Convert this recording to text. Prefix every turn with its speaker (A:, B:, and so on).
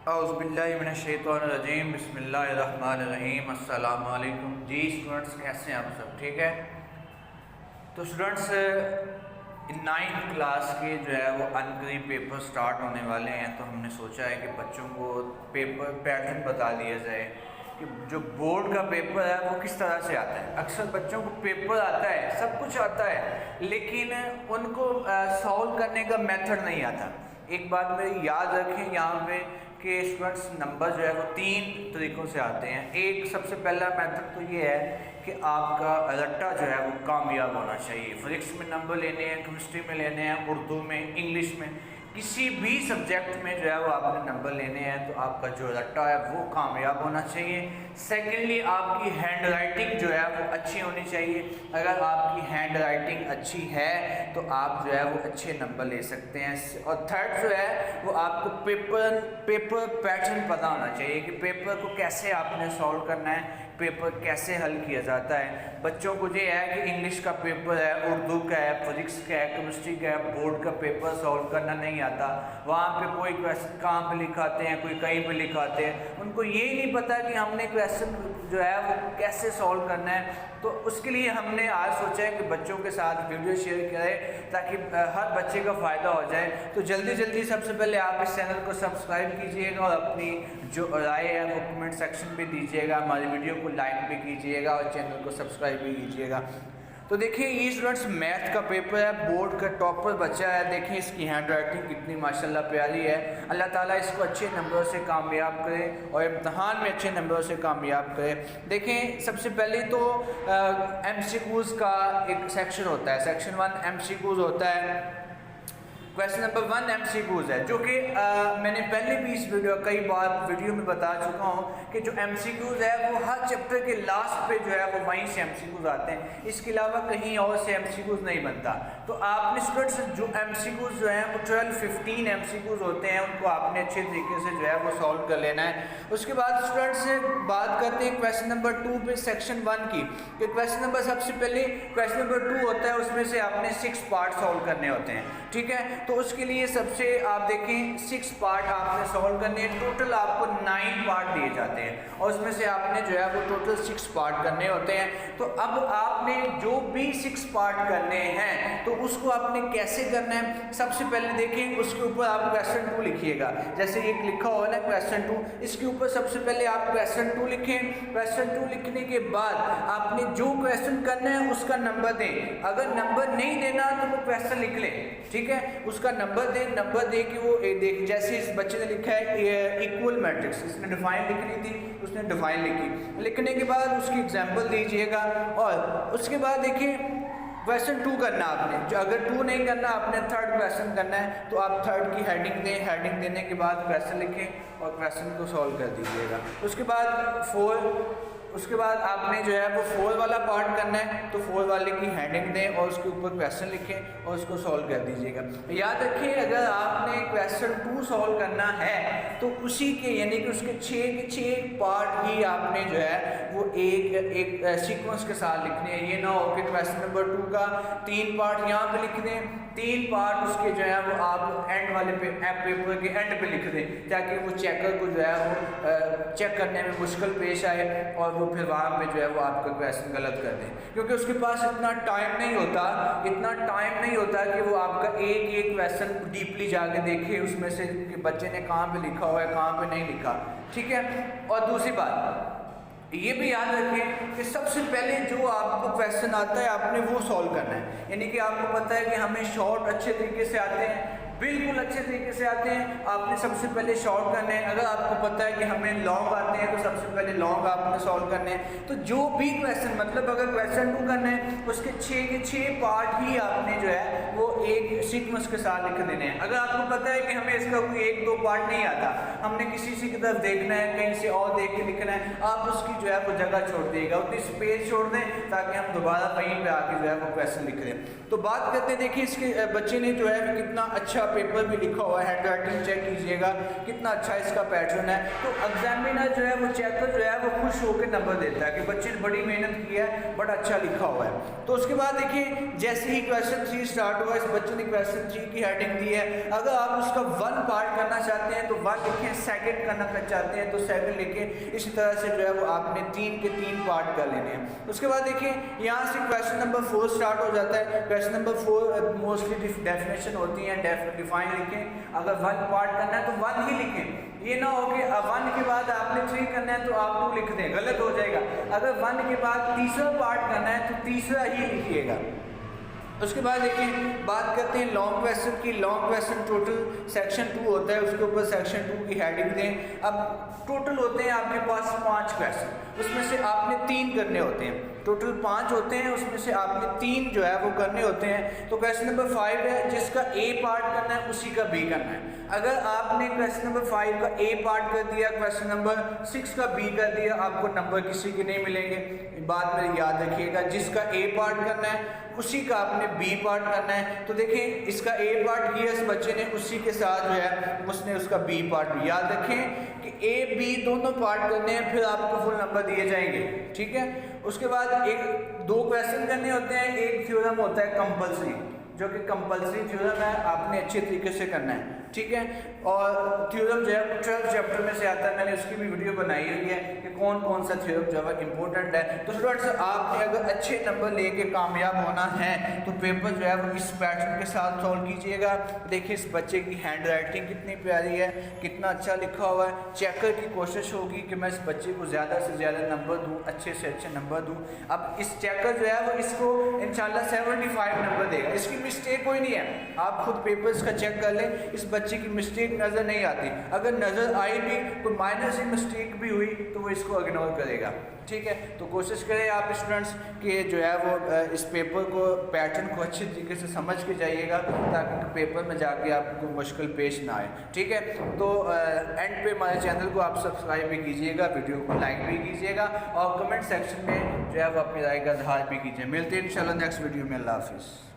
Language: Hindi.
A: औज़ुबिल्लाहिमिनश्शैतानिर्रजीम बिस्मिल्लाहिर्रहमानिर्रहीम अस्सलामु अलैकुम। जी स्टूडेंट्स, कैसे हैं आप सब? ठीक है। तो स्टूडेंट्स, नाइन्थ क्लास के जो है वो अनकरीब पेपर स्टार्ट होने वाले हैं, तो हमने सोचा है कि बच्चों को पेपर पैटर्न बता दिया जाए कि जो बोर्ड का पेपर है वो किस तरह से आता है। अक्सर बच्चों को पेपर आता है, सब कुछ आता है, लेकिन उनको सॉल्व करने का मेथड नहीं आता। एक बात मेरी याद रखें यहाँ पे कि स्टूडेंट्स, नंबर जो है वो 3 तरीक़ों से आते हैं। एक सबसे पहला मेथड तो ये है कि आपका रट्टा जो है वो कामयाब होना चाहिए। फिजिक्स में नंबर लेने हैं, केमिस्ट्री में लेने हैं, उर्दू में, इंग्लिश में, किसी भी सब्जेक्ट में जो है वो आपने नंबर लेने हैं, तो आपका जो रट्टा है वो कामयाब होना चाहिए। सेकेंडली, आपकी हैंड राइटिंग जो है वो अच्छी होनी चाहिए। अगर आपकी हैंड राइटिंग अच्छी है तो आप जो है वो अच्छे नंबर ले सकते हैं। और थर्ड जो है वो आपको पेपर पैटर्न पता होना चाहिए कि पेपर को कैसे आपने सॉल्व करना है, पेपर कैसे हल किया जाता है। बच्चों को ये है कि इंग्लिश का पेपर है, उर्दू का है, फिजिक्स का है, केमिस्ट्री का है, बोर्ड का पेपर सॉल्व करना नहीं आता। वहाँ पे कोई क्वेश्चन कहाँ पे लिखाते हैं, कोई कहीं पे लिखाते हैं, उनको ये नहीं पता कि हमने क्वेश्चन जो है वो कैसे सॉल्व करना है। तो उसके लिए हमने आज सोचा है कि बच्चों के साथ वीडियो शेयर करें ताकि हर बच्चे का फ़ायदा हो जाए। तो जल्दी जल्दी सबसे पहले आप इस चैनल को सब्सक्राइब कीजिएगा और अपनी जो राय है वो कमेंट सेक्शन में दीजिएगा। हमारी वीडियो को लाइक भी कीजिएगा और चैनल को सब्सक्राइब भी कीजिएगा। तो देखिए, ये स्टूडेंट्स मैथ का पेपर है, बोर्ड का टॉपर बच्चा है। देखिए इसकी हैंड राइटिंग कितनी माशाल्लाह प्यारी है। अल्लाह ताला इसको अच्छे नंबरों से कामयाब करे और इम्तहान में अच्छे नंबरों से कामयाब करे। देखें, सबसे पहले तो MCQs का एक सेक्शन होता है, सेक्शन 1 MCQs होता है। क्वेश्चन नंबर 1 MCQs है, जो कि मैंने पहले भी इस कई बार वीडियो में बता चुका हूँ कि जो MCQs है वो हर चैप्टर के लास्ट पे जो है वो वहीं से MCQs आते हैं। इसके अलावा कहीं और से MCQs नहीं बनता। तो आपने स्टूडेंट्स जो MCQs जो हैं वो 12-15 MCQs होते हैं, उनको आपने अच्छे तरीके से जो है वो सॉल्व कर लेना है। उसके बाद स्टूडेंट्स बात करते हैं क्वेश्चन नंबर 2 पे सेक्शन 1 की। कि क्वेश्चन नंबर सबसे पहले क्वेश्चन नंबर 2 होता है, उसमें से आपने 6 पार्ट सॉल्व करने होते हैं। ठीक है, तो उसके लिए सबसे आप देखें 6 पार्ट आपने सॉल्व करने हैं। टोटल आपको 9 पार्ट दिए जाते हैं और उसमें से आपने जो है वो टोटल 6 पार्ट करने होते हैं। तो अब आपने जो भी 6 पार्ट करने हैं तो उसको आपने कैसे करना है, सबसे पहले देखें उसके ऊपर आप क्वेश्चन 2 लिखिएगा। जैसे एक लिखा हुआ है ना क्वेश्चन 2, इसके ऊपर सबसे पहले आप क्वेश्चन 2 लिखें। क्वेश्चन 2 लिखने के बाद आपने जो क्वेश्चन करना है उसका नंबर दें। अगर नंबर नहीं देना तो वो क्वेश्चन लिख लें। ठीक है, उसका नंबर दे कि वो देख, जैसे इस बच्चे ने लिखा है इक्वल मैट्रिक्स, इसने डिफाइन लिखनी थी, उसने डिफाइन लिखी। लिखने के बाद उसकी एग्जाम्पल दीजिएगा और उसके बाद देखिए क्वेश्चन 2 करना आपने। जो अगर 2 नहीं करना, आपने थर्ड क्वेश्चन करना है, तो आप थर्ड की हेडिंग दें। हेडिंग देने के बाद क्वेश्चन लिखें और क्वेश्चन को सॉल्व कर दीजिएगा। उसके बाद 4, उसके बाद आपने जो है वो 4 वाला पार्ट करना है, तो 4 वाले की हेडिंग दें और उसके ऊपर क्वेश्चन लिखें और उसको सॉल्व कर दीजिएगा। याद रखिए, अगर आपने क्वेश्चन 2 सॉल्व करना है तो उसी के यानी कि उसके 6 के 6 पार्ट ही आपने जो है वो एक सीक्वेंस के साथ लिखने हैं। ये ना हो कि क्वेश्चन नंबर 2 का 3 पार्ट यहाँ पे लिख दें, 3 पार्ट उसके जो है वो आप एंड वाले पेपर के एंड पे लिख दें, ताकि वो चेकर को जो है वो चेक करने में मुश्किल पेश आए और वो फिर वहाँ पे जो है वो आपका क्वेश्चन गलत कर दें। क्योंकि उसके पास इतना टाइम नहीं होता कि वो आपका एक एक क्वेश्चन डीपली जाके देखे उसमें से कि बच्चे ने कहाँ पे लिखा हुआ है, कहाँ पे नहीं लिखा। ठीक है, और दूसरी बात ये भी याद रखें कि सबसे पहले जो आपको क्वेश्चन आता है आपने वो सॉल्व करना है। यानी कि आपको पता है कि हमें शॉर्ट अच्छे तरीके से आते हैं, बिल्कुल अच्छे तरीके से आते हैं, आपने सबसे पहले शॉर्ट करने हैं। अगर आपको पता है कि हमें लॉन्ग आते हैं तो सबसे पहले लॉन्ग आपने सॉल्व करने हैं। तो जो भी क्वेश्चन, मतलब अगर क्वेश्चन 2 करना है उसके 6 के 6 पार्ट ही आपने जो है वो एक सीक्वेंस के साथ लिख देने हैं। अगर आपको पता है कि हमें इसका कोई 1-2 पार्ट नहीं आता, हमने किसी की तरफ देखना है, कहीं से और देख के लिखना है, आप उसकी जो है वो जगह छोड़ देगा, उतनी स्पेस छोड़ दें ताकि हम दोबारा वहीं पे आके जो है वो क्वेश्चन लिख दें। तो बात करते हैं, देखिए इसके बच्चे ने जो है कितना अच्छा पेपर भी लिखा हुआ है, हैंड राइटिंग चेक कीजिएगा कितना अच्छा इसका पैटर्न है। तो एग्जामिनर जो है वो चेकर जो है वो खुश होकर नंबर देता है कि बच्चे ने बड़ी मेहनत की है, बड़ा अच्छा लिखा हुआ है। तो उसके बाद देखिए जैसे ही क्वेश्चन 3 स्टार्ट हुआ, इस बच्चे ने क्वेश्चन 3 की हेडिंग दी है। अगर आप उसका 1 पार्ट करना चाहते हैं तो 1 लिखें, सेकंड करना चाहते हैं तो सेकंड लिखें। इसी तरह से जो है वो आपने 3 के 3 पार्ट कर लेने हैं। उसके बाद देखिए यहाँ से क्वेश्चन नंबर 4 स्टार्ट हो जाता है। क्वेश्चन नंबर 4 मोस्टली डेफिनेशन होती है, डिफाइन लिखें। अगर 1 पार्ट करना है तो 1 ही लिखें, ये ना हो कि 1 के बाद आपने 3 करना है तो आप 2 लिख दें, गलत हो जाएगा। अगर 1 के बाद तीसरा पार्ट करना है तो तीसरा ही लिखिएगा। उसके बाद देखिए बात करते हैं लॉन्ग क्वेश्चन की। लॉन्ग क्वेश्चन टोटल सेक्शन 2 होता है, उसके ऊपर सेक्शन 2 की हेडिंग दें। अब टोटल होते हैं आपके पास 5 क्वेश्चन, उसमें से आपने 3 करने होते हैं। टोटल 5 होते हैं, उसमें से आपने 3 जो है वो करने होते हैं। तो क्वेश्चन नंबर 5 है, जिसका ए पार्ट करना है उसी का बी करना है। अगर आपने क्वेश्चन नंबर 5 का ए पार्ट कर दिया, क्वेश्चन नंबर 6 का बी कर दिया, आपको नंबर किसी के नहीं मिलेंगे। बात में याद रखिएगा, जिसका ए पार्ट करना है उसी का आपने बी पार्ट करना है। तो देखिए इसका ए पार्ट किया इस बच्चे ने, उसी के साथ जो है उसने उसका बी पार्ट भी। याद रखें कि ए बी दोनों पार्ट करने हैं, फिर आपको फुल नंबर दिए जाएंगे, ठीक है। उसके बाद 2 क्वेश्चन करने होते हैं। एक थ्योरम होता है कंपल्सरी, जो कि कंपल्सरी थ्योरम है, आपने अच्छे तरीके से करना है, ठीक है। और थ्योरम जो है 12 चैप्टर में से आता है, मैंने उसकी भी वीडियो बनाई हुई है कि कौन कौन सा थ्योरम जो है इंपॉर्टेंट है। तो स्टूडेंट्स आपने अगर अच्छे नंबर लेके कामयाब होना है तो पेपर जो है वो इस पैटर्न के साथ सॉल्व कीजिएगा। देखिए इस बच्चे की हैंड राइटिंग कितनी प्यारी है, कितना अच्छा लिखा हुआ है। चेकर की कोशिश होगी कि मैं इस बच्चे को ज़्यादा से ज़्यादा नंबर दूँ, अच्छे से अच्छे नंबर दूँ। अब इस चेकर जो है वो इसको इंशाल्लाह 75 नंबर देगा, इसकी मिस्टेक कोई नहीं है। आप खुद पेपर्स का चेक कर लें, इस बच्चे की मिस्टेक नज़र नहीं आती। अगर नज़र आई भी कोई माइनर सी मिस्टेक भी हुई तो वो इसको इग्नोर करेगा, ठीक है। तो कोशिश करें आप स्टूडेंट्स कि जो है वो इस पेपर को पैटर्न को अच्छी तरीके से समझ के जाइएगा, ताकि पेपर में जाके आपको मुश्किल पेश ना आए, ठीक है। तो एंड पे हमारे चैनल को आप सब्सक्राइब भी कीजिएगा, वीडियो को लाइक भी कीजिएगा और कमेंट सेक्शन में जो है वो अपनी राय का इज़हार भी कीजिए। मिलते हैं इंशाल्लाह नेक्स्ट वीडियो में। अल्लाह हाफिज़।